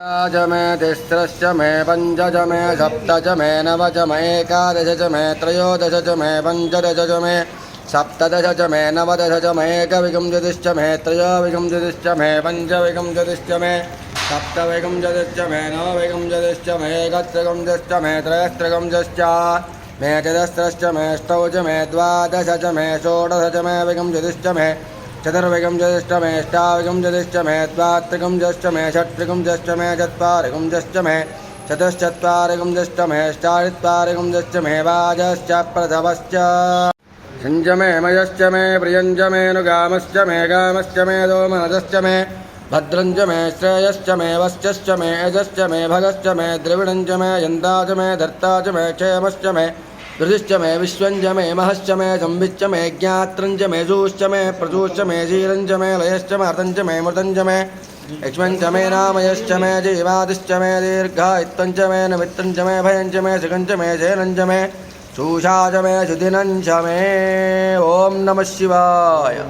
च मे तिस्रश्च मे पञ्चच मे सप्तच मे नवच मे एकादश च मे त्रयोदश च मे पञ्चदश च मे सप्तदश च मे नवदश च मे एकविंशतिश्च मे त्रयोविंशतिश्च मे पञ्चविंशतिश्च मे सप्तविंशतिश्च मे नवविंशतिश्च मे एकत्रिंशश्च मे त्रयस्त्रिंशश्च मे चतस्रश्च मे अष्टौ च मे द्वादश च मे षोडश च मे विंशतिश्च मे चतुर्विंशतिश्च मे अष्टाविंशतिश्च मे द्वात्रिंशश्च मे षट्त्रिंशश्च मे चत्वारिंशश्च मे चतुश्चत्वारिंशश्च मे अष्टाचत्वारिंशश्च मे वाजश्च प्रथमश्च संज मे मयश्च मे प्रियञ्च मे नुगामश्च मे गामश्च मे दोमनसश्च मे भद्रञ्च मे श्रेयश्च मे वश्चश्च मे यजश्च मे भगश्च मे द्रविणञ्च मे यन्ता च मे धर्ता च मे क्षेमश्च मे धृतिश्च मे विश्वञ्च मे महश्च मे संविच्च मे ज्ञात्रञ्च मे सूश्च मे प्रसूश्च मे शीलञ्च मे लयश्च मे अर्थञ्च मे मृतञ्च मे यक्ष्मञ्च मे नामयश्च मे जीवादिश्च मे दीर्घायुत्वञ्च मे नमित्रञ्च मे भयञ्च मे सुखञ्च मे शैलञ्च मे शूषा च मे सुदिनञ्च मे। ओम नमः शिवाय।